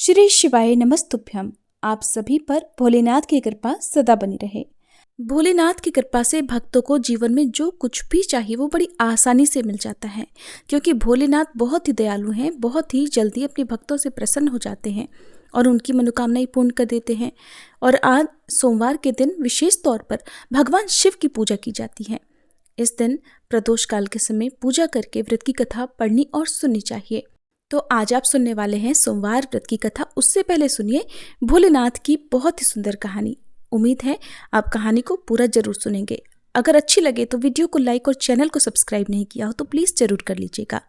श्री शिवाय नमस्तुभ्यम। आप सभी पर भोलेनाथ की कृपा सदा बनी रहे। भोलेनाथ की कृपा से भक्तों को जीवन में जो कुछ भी चाहिए वो बड़ी आसानी से मिल जाता है, क्योंकि भोलेनाथ बहुत ही दयालु हैं, बहुत ही जल्दी अपने भक्तों से प्रसन्न हो जाते हैं और उनकी मनोकामनाएं पूर्ण कर देते हैं। और आज सोमवार के दिन विशेष तौर पर भगवान शिव की पूजा की जाती है। इस दिन प्रदोष काल के समय पूजा करके व्रत की कथा पढ़नी और सुननी चाहिए। तो आज आप सुनने वाले हैं सोमवार व्रत की कथा। उससे पहले सुनिए भोलेनाथ की बहुत ही सुंदर कहानी। उम्मीद है आप कहानी को पूरा जरूर सुनेंगे। अगर अच्छी लगे तो वीडियो को लाइक और चैनल को सब्सक्राइब नहीं किया हो तो प्लीज जरूर कर लीजिएगा।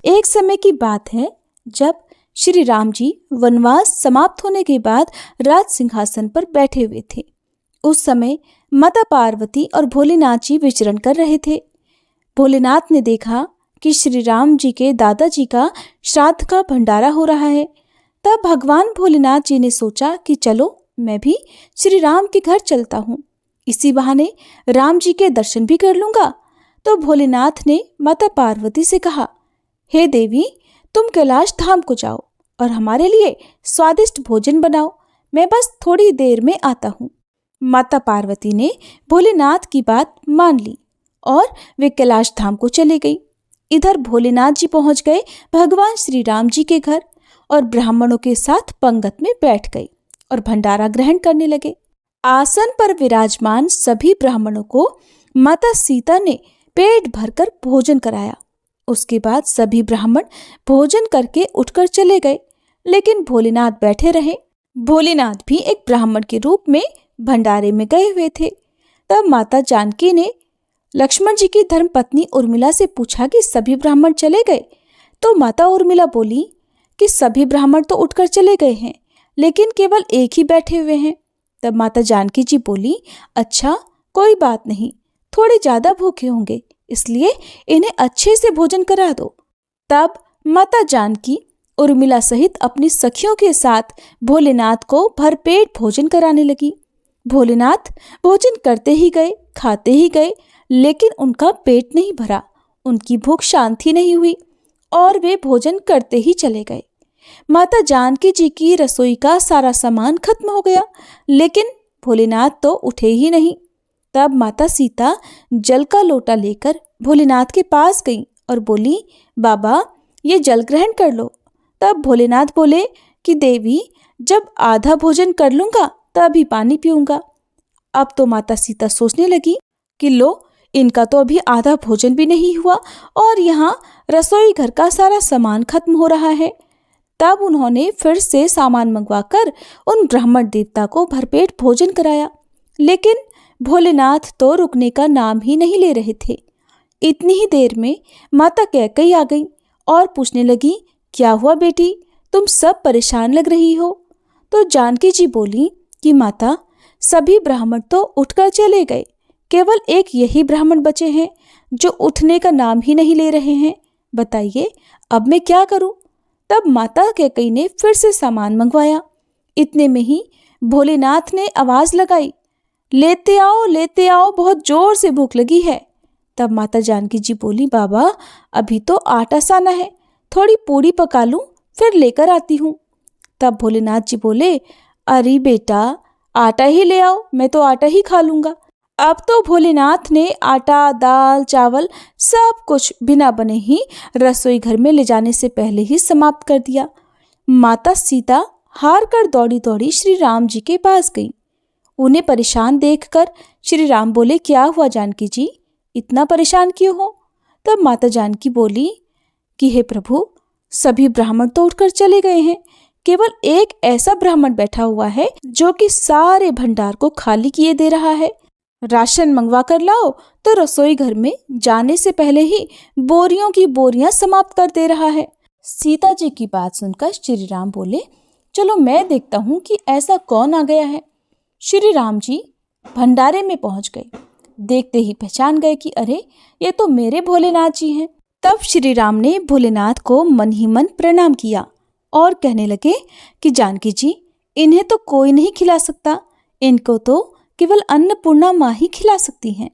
एक समय की बात है जब श्री राम जी वनवास समाप्त होने के बाद राज सिंहासन पर बैठे हुए थे। उस समय माता पार्वती और भोलेनाथ जी विचरण कर रहे थे। भोलेनाथ ने देखा कि श्री राम जी के दादाजी का श्राद्ध का भंडारा हो रहा है। तब भगवान भोलेनाथ जी ने सोचा कि चलो मैं भी श्री राम के घर चलता हूँ, इसी बहाने राम जी के दर्शन भी कर लूंगा। तो भोलेनाथ ने माता पार्वती से कहा, हे देवी, तुम कैलाश धाम को जाओ और हमारे लिए स्वादिष्ट भोजन बनाओ, मैं बस थोड़ी देर में आता हूँ। माता पार्वती ने भोलेनाथ की बात मान ली और वे कैलाश धाम को चले गई। इधर भोलेनाथ जी पहुंच गए भगवान श्री राम जी के घर और ब्राह्मणों के साथ पंगत में बैठ गए और भंडारा ग्रहण करने लगे। आसन पर विराजमान सभी ब्राह्मणों को माता सीता ने पेट भरकर भोजन कराया। उसके बाद सभी ब्राह्मण भोजन करके उठकर चले गए, लेकिन भोलेनाथ बैठे रहे। भोलेनाथ भी एक ब्राह्मण के रूप में भंडारे में गए हुए थे। तब माता जानकी ने लक्ष्मण जी की धर्मपत्नी उर्मिला से पूछा कि सभी ब्राह्मण चले गए। तो माता उर्मिला बोली कि सभी ब्राह्मण तो उठकर चले गए हैं, लेकिन केवल एक ही बैठे हुए हैं। तब माता जानकी जी बोली, अच्छा कोई बात नहीं, थोड़े ज्यादा भूखे होंगे, इसलिए इन्हें अच्छे से भोजन करा दो। तब माता जानकी उर्मिला सहित अपनी सखियों के साथ भोलेनाथ को भरपेट भोजन कराने लगी। भोलेनाथ भोजन करते ही गए, खाते ही गए, लेकिन उनका पेट नहीं भरा, उनकी भूख शांत ही नहीं हुई और वे भोजन करते ही चले गए। माता जानकी जी की रसोई का सारा सामान खत्म हो गया, लेकिन भोलेनाथ तो उठे ही नहीं। तब माता सीता जल का लोटा लेकर भोलेनाथ के पास गई और बोली, बाबा ये जल ग्रहण कर लो। तब भोलेनाथ बोले कि देवी, जब आधा भोजन कर लूंगा तभी पानी पीऊंगा। अब तो माता सीता सोचने लगी कि लो, इनका तो अभी आधा भोजन भी नहीं हुआ और यहाँ रसोई घर का सारा सामान खत्म हो रहा है। तब उन्होंने फिर से सामान मंगवाकर उन ब्राह्मण देवता को भरपेट भोजन कराया, लेकिन भोलेनाथ तो रुकने का नाम ही नहीं ले रहे थे। इतनी ही देर में माता कैकेयी आ गई और पूछने लगी, क्या हुआ बेटी, तुम सब परेशान लग रही हो। तो जानकी जी बोली कि माता, सभी ब्राह्मण तो उठकर चले गए, केवल एक यही ब्राह्मण बचे हैं जो उठने का नाम ही नहीं ले रहे हैं। बताइए अब मैं क्या करूं। तब माता कैकेयी ने फिर से सामान मंगवाया। इतने में ही भोलेनाथ ने आवाज लगाई, लेते आओ, बहुत जोर से भूख लगी है। तब माता जानकी जी बोली, बाबा अभी तो आटा साना है, थोड़ी पूड़ी पका लूं फिर लेकर आती हूँ। तब भोलेनाथ जी बोले, अरे बेटा आटा ही ले आओ, मैं तो आटा ही खा लूंगा। अब तो भोलेनाथ ने आटा, दाल, चावल सब कुछ बिना बने ही रसोई घर में ले जाने से पहले ही समाप्त कर दिया। माता सीता हार कर दौड़ी दौड़ी श्री राम जी के पास गई। उन्हें परेशान देखकर श्री राम बोले, क्या हुआ जानकी जी, इतना परेशान क्यों हो। तब माता जानकी बोली कि हे प्रभु, सभी ब्राह्मण तो उठकर चले गए हैं, केवल एक ऐसा ब्राह्मण बैठा हुआ है जो कि सारे भंडार को खाली किए दे रहा है। राशन मंगवा कर लाओ तो रसोई घर में जाने से पहले ही बोरियों की बोरियां समाप्त कर दे रहा है। सीता जी की बात सुनकर श्री राम बोले, चलो मैं देखता हूँ कि ऐसा कौन आ गया है। श्री राम जी भंडारे में पहुंच गए। देखते ही पहचान गए कि अरे ये तो मेरे भोलेनाथ जी हैं। तब श्री राम ने भोलेनाथ को मन ही मन प्रणाम किया और कहने लगे कि जानकी जी, इन्हें तो कोई नहीं खिला सकता, इनको तो केवल अन्नपूर्णा माँ ही खिला सकती हैं।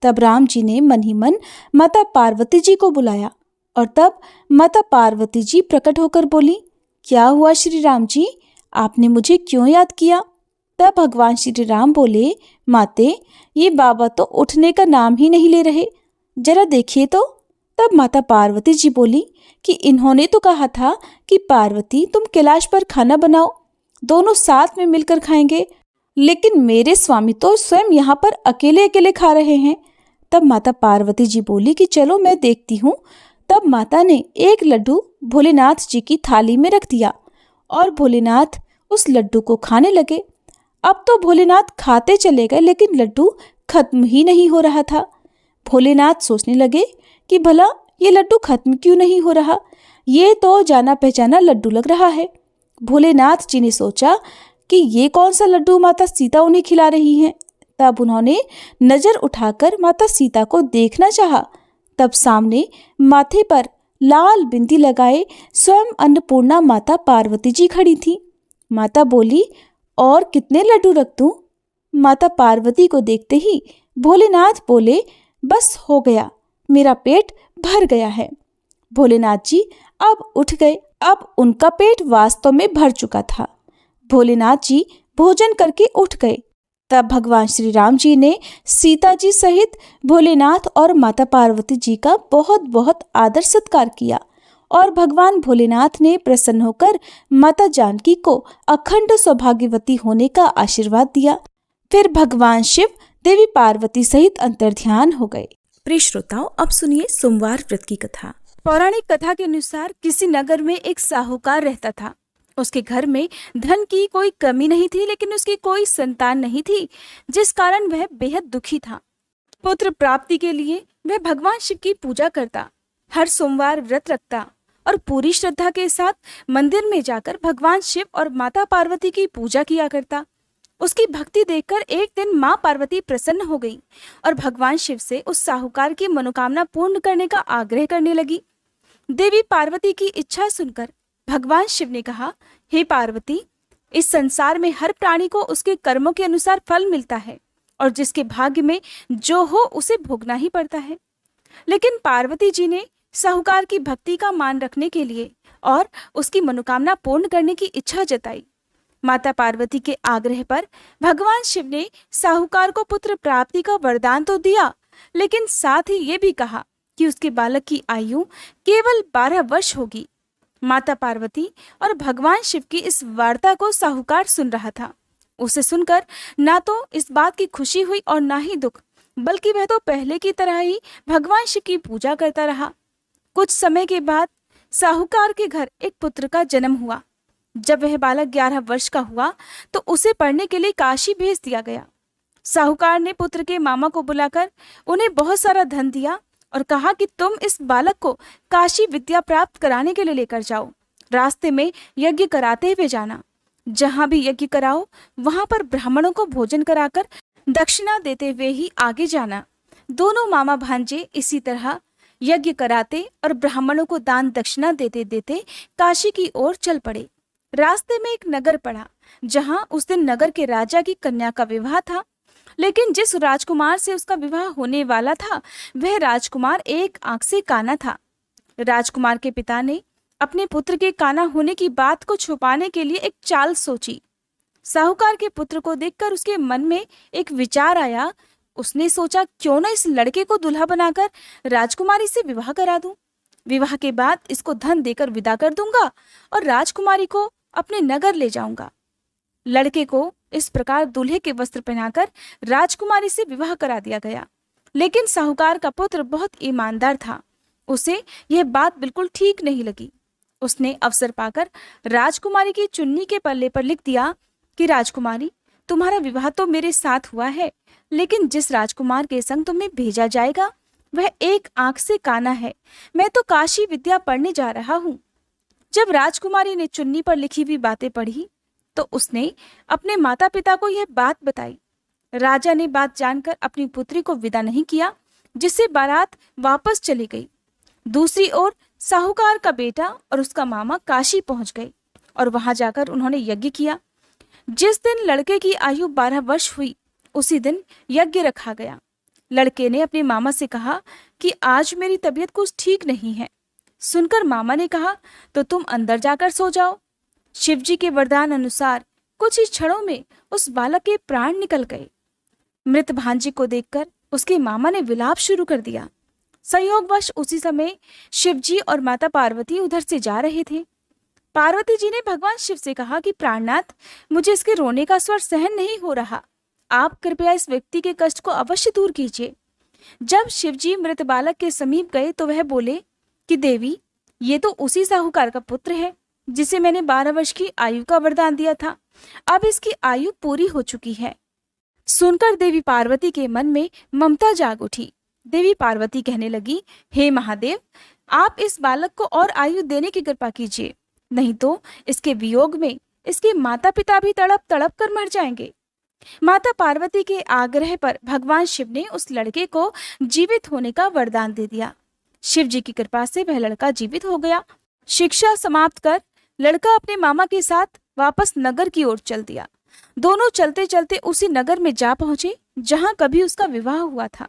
तब राम जी ने मन ही मन माता पार्वती जी को बुलाया और तब माता पार्वती जी प्रकट होकर बोली, क्या हुआ श्री राम जी, आपने मुझे क्यों याद किया? तब भगवान श्री राम बोले, माते, ये बाबा तो उठने का नाम ही नहीं ले रहे, जरा देखिए तो। तब माता पार्वती जी बोली कि इन्होंने तो कहा था कि पार्वती तुम कैलाश पर खाना बनाओ, दोनों साथ में मिलकर खाएंगे, लेकिन मेरे स्वामी तो स्वयं यहाँ पर अकेले अकेले खा रहे हैं। तब माता पार्वती जी बोली कि चलो मैं देखती हूँ। तब माता ने एक लड्डू भोलेनाथ जी की थाली में रख दिया और भोलेनाथ उस लड्डू को खाने लगे। अब तो भोलेनाथ खाते चले गए, लेकिन लड्डू खत्म ही नहीं हो रहा था। भोलेनाथ सोचने लगे कि भला ये लड्डू खत्म क्यों नहीं हो रहा, ये तो जाना पहचाना लड्डू लग रहा है। भोलेनाथ जी ने सोचा कि ये कौन सा लड्डू माता सीता उन्हें खिला रही हैं। तब उन्होंने नजर उठाकर माता सीता को देखना चाहा। तब सामने माथे पर लाल बिंदी लगाए स्वयं अन्नपूर्णा माता पार्वती जी खड़ी थी। माता बोली, और कितने लड्डू रख दूं? माता पार्वती को देखते ही भोलेनाथ बोले, बस हो गया, मेरा पेट भर गया है। भोलेनाथ जी अब उठ गए। अब उनका पेट वास्तव में भर चुका था। भोलेनाथ जी भोजन करके उठ गए। तब भगवान श्री राम जी ने सीता जी सहित भोलेनाथ और माता पार्वती जी का बहुत बहुत आदर सत्कार किया और भगवान भोलेनाथ ने प्रसन्न होकर माता जानकी को अखंड सौभाग्यवती होने का आशीर्वाद दिया। फिर भगवान शिव देवी पार्वती सहित अंतर्ध्यान हो गए। प्रिय श्रोताओ, अब सुनिए सोमवार व्रत की कथा। पौराणिक कथा के अनुसार किसी नगर में एक साहूकार रहता था। उसके घर में धन की कोई कमी नहीं थी, लेकिन उसकी कोई संतान नहीं थी, जिस कारण वह बेहद दुखी था। पुत्र प्राप्ति के लिए वह भगवान शिव की पूजा करता, हर सोमवार व्रत रखता और पूरी श्रद्धा के साथ मंदिर में जाकर भगवान शिव और माता पार्वती की पूजा किया करता। उसकी भक्ति देखकर एक दिन माँ पार्वती प्रसन्न हो गई और भगवान शिव से उस साहूकार की मनोकामना पूर्ण करने का आग्रह करने लगी। देवी पार्वती की इच्छा सुनकर भगवान शिव ने कहा, हे पार्वती, इस संसार में हर प्राणी को उसके कर्मों के अनुसार फल मिलता है और जिसके भाग्य में जो हो उसे भोगना ही पड़ता है। लेकिन पार्वती जी ने साहूकार की भक्ति का मान रखने के लिए और उसकी मनोकामना पूर्ण करने की इच्छा जताई। माता पार्वती के आग्रह पर भगवान शिव ने साहूकार को पुत्र प्राप्ति का वरदान तो दिया, लेकिन साथ ही ये भी कहा कि उसके बालक की आयु केवल 12 वर्ष होगी। माता पार्वती और भगवान शिव की इस वार्ता को साहूकार सुन रहा था। उसे सुनकर ना तो इस बात की खुशी हुई और ना ही दुख, बल्कि वह तो पहले की तरह ही भगवान शिव की पूजा करता रहा। कुछ समय के बाद साहूकार के घर एक पुत्र का जन्म हुआ। जब वह बालक 11 वर्ष का हुआ तो उसे पढ़ने के लिए काशी भेज दिया गया। साहूकार ने पुत्र के मामा को बुलाकर उन्हें बहुत सारा धन दिया और कहा कि तुम इस बालक को काशी विद्या प्राप्त कराने के लिए लेकर जाओ। रास्ते में यज्ञ कराते हुए जाना। जहां भी यज्ञ कराओ वहां पर ब्राह्मणों को भोजन कराकर दक्षिणा देते हुए ही आगे जाना। दोनों मामा भांजे इसी तरह यज्ञ कराते और ब्राह्मणों को दान दक्षिणा देते देते काशी की ओर चल पड़े। रास्ते में एक नगर पड़ा, जहां उस दिन नगर के राजा की कन्या का विवाह था। लेकिन जिस राजकुमार से उसका विवाह होने वाला था वह राजकुमार एक आंख से काना था। राजकुमार के पिता ने अपने पुत्र के काना होने की बात को छुपाने के लिए एक चाल सोची। साहूकार के पुत्र को देखकर उसके मन में एक विचार आया। उसने सोचा, क्यों न इस लड़के को दूल्हा बनाकर राजकुमारी से विवाह करा दूं। विवाह के बाद इसको धन देकर विदा कर दूंगा और राजकुमारी को अपने नगर ले जाऊंगा। लड़के को इस प्रकार दूल्हे के वस्त्र पहनाकर राजकुमारी से विवाह करा दिया गया। लेकिन साहूकार का पुत्र बहुत ईमानदार था। उसे यह बात बिल्कुल ठीक नहीं लगी। उसने अवसर पाकर राजकुमारी की चुन्नी के पल्ले पर लिख दिया कि राजकुमारी, तुम्हारा विवाह तो मेरे साथ हुआ है, लेकिन जिस राजकुमार के संग तुम्हें भेजा जाएगा वह एक आंख से काना है। मैं तो काशी विद्या पढ़ने जा रहा हूँ। जब राजकुमारी ने चुन्नी पर लिखी हुई बातें पढ़ी तो उसने अपने माता पिता को यह बात बताई। राजा ने बात जानकर अपनी पुत्री को विदा नहीं किया, जिससे बारात वापस चली गई। दूसरी ओर साहूकार का बेटा और उसका मामा काशी पहुंच गए और वहां जाकर उन्होंने यज्ञ किया। जिस दिन लड़के की आयु 12 वर्ष हुई उसी दिन यज्ञ रखा गया। लड़के ने अपने मामा से कहा कि आज मेरी तबीयत कुछ ठीक नहीं है। सुनकर मामा ने कहा, तो तुम अंदर जाकर सो जाओ। शिवजी के वरदान अनुसार कुछ ही क्षणों में उस बालक के प्राण निकल गए। मृत भांजी को देखकर उसके मामा ने विलाप शुरू कर दिया। संयोगवश उसी समय शिवजी और माता पार्वती उधर से जा रहे थे। पार्वती जी ने भगवान शिव से कहा कि प्राणनाथ, मुझे इसके रोने का स्वर सहन नहीं हो रहा, आप कृपया इस व्यक्ति के कष्ट को अवश्य दूर कीजिए। जब शिवजी मृत बालक के समीप गए तो वह बोले कि देवी, ये तो उसी साहूकार का पुत्र है जिसे मैंने 12 वर्ष की आयु का वरदान दिया था। अब इसकी आयु पूरी हो चुकी है। सुनकर देवी पार्वती के मन में ममता जाग उठी। देवी पार्वती कहने लगी, हे महादेव, आप इस बालक को और आयु देने की कृपा कीजिए, नहीं तो इसके वियोग में इसके माता पिता भी तड़प तड़प कर मर जाएंगे। माता पार्वती के आग्रह पर भगवान शिव ने उस लड़के को जीवित होने का वरदान दे दिया। शिव जी की कृपा से वह लड़का जीवित हो गया। शिक्षा समाप्त कर लड़का अपने मामा के साथ वापस नगर की ओर चल दिया। दोनों चलते चलते उसी नगर में जा पहुंचे जहां कभी उसका विवाह हुआ था।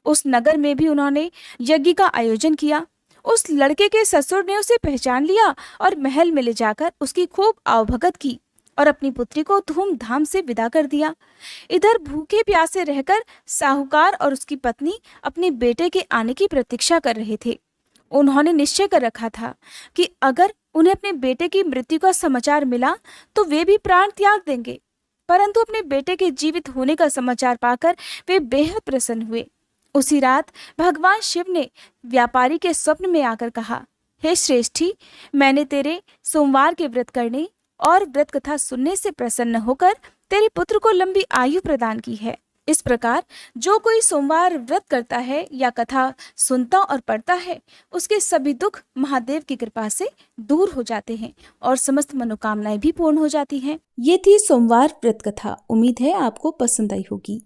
उस नगर में भी उन्होंने यज्ञ का आयोजन किया। उस लड़के के ससुर ने उसे पहचान लिया और महल में ले जाकर उसकी खूब आवभगत की और अपनी पुत्री को धूमधाम से विदा कर दिया। इधर भूखे प्यासे रहकर साहूकार और उसकी पत्नी अपने बेटे के आने की प्रतीक्षा कर रहे थे। उन्होंने निश्चय कर रखा था कि अगर उन्हें अपने बेटे की मृत्यु का समाचार मिला तो वे भी प्राण त्याग देंगे, परंतु अपने बेटे के जीवित होने का समाचार पाकर वे बेहद प्रसन्न हुए। उसी रात भगवान शिव ने व्यापारी के स्वप्न में आकर कहा, हे श्रेष्ठी, मैंने तेरे सोमवार के व्रत करने और व्रत कथा सुनने से प्रसन्न होकर तेरे पुत्र को लंबी आयु प्रदान की है। इस प्रकार जो कोई सोमवार व्रत करता है या कथा सुनता और पढ़ता है, उसके सभी दुख महादेव की कृपा से दूर हो जाते हैं और समस्त मनोकामनाएं भी पूर्ण हो जाती हैं। ये थी सोमवार व्रत कथा। उम्मीद है आपको पसंद आई होगी।